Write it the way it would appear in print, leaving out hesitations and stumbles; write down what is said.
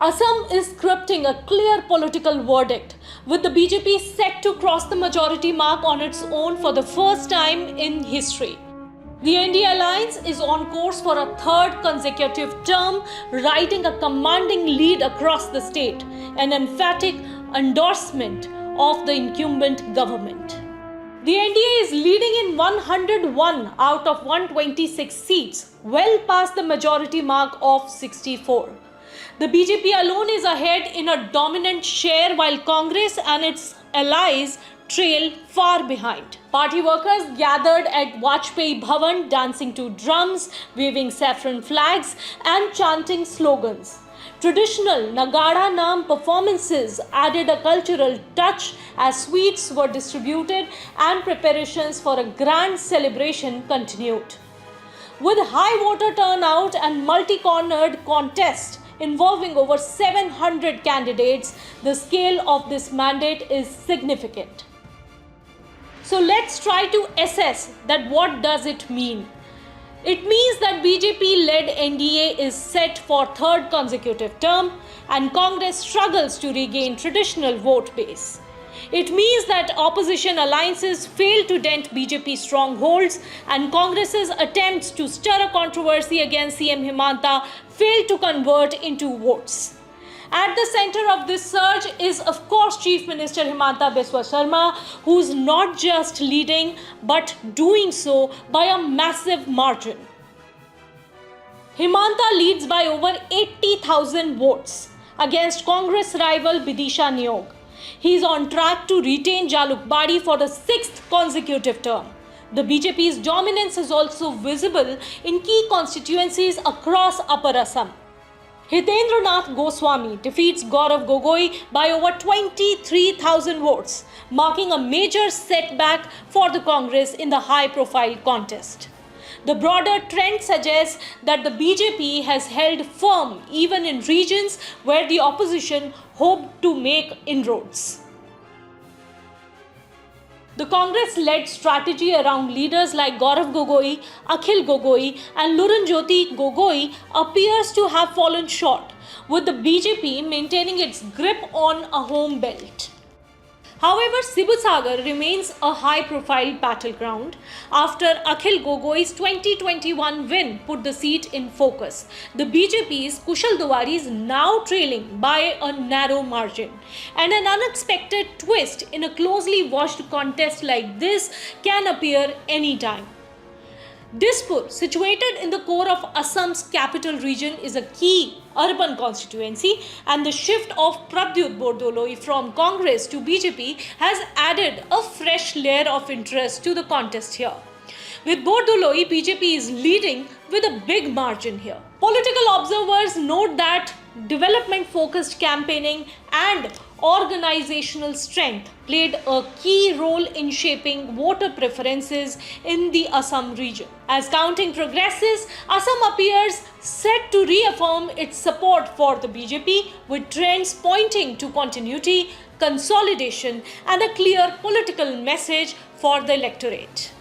Assam is scripting a clear political verdict, with the BJP set to cross the majority mark on its own for the first time in history. The NDA alliance is on course for a third consecutive term, riding a commanding lead across the state, an emphatic endorsement of the incumbent government. The NDA is leading in 101 out of 126 seats, well past the majority mark of 64. The BJP alone is ahead in a dominant share, while Congress and its allies trail far behind. Party workers gathered at Vajpayee Bhavan dancing to drums, waving saffron flags and chanting slogans. Traditional Nagada Naam performances added a cultural touch as sweets were distributed and preparations for a grand celebration continued. With high voter turnout and multi-cornered contest involving over 700 candidates, the scale of this mandate is significant. So let's try to assess that what does it mean. It means that BJP-led NDA is set for third consecutive term and Congress struggles to regain traditional vote base. It means that opposition alliances fail to dent BJP strongholds and Congress's attempts to stir a controversy against CM Himanta fail to convert into votes. At the center of this surge is, of course, Chief Minister Himanta Biswa Sarma, who's not just leading but doing so by a massive margin. Himanta leads by over 80,000 votes against Congress rival Bidisha Niyog. He is on track to retain Jalukbadi for the sixth consecutive term. The BJP's dominance is also visible in key constituencies across Upper Assam. Hitendra Nath Goswami defeats Gaurav Gogoi by over 23,000 votes, marking a major setback for the Congress in the high-profile contest. The broader trend suggests that the BJP has held firm even in regions where the opposition hoped to make inroads. The Congress-led strategy around leaders like Gaurav Gogoi, Akhil Gogoi and Lurunjyoti Gogoi appears to have fallen short, with the BJP maintaining its grip on a home belt. However, Sibusagar remains a high-profile battleground after Akhil Gogoi's 2021 win put the seat in focus. The BJP's Kushal Dawari is now trailing by a narrow margin. And an unexpected twist in a closely watched contest like this can appear anytime. Dispur, situated in the core of Assam's capital region, is a key urban constituency, and the shift of Pradyut Bordoloi from Congress to BJP has added a fresh layer of interest to the contest here. With Bordoloi, BJP is leading with a big margin here. Political observers note that development-focused campaigning and organizational strength played a key role in shaping voter preferences in the Assam region. As counting progresses, Assam appears set to reaffirm its support for the BJP, with trends pointing to continuity, consolidation, and a clear political message for the electorate.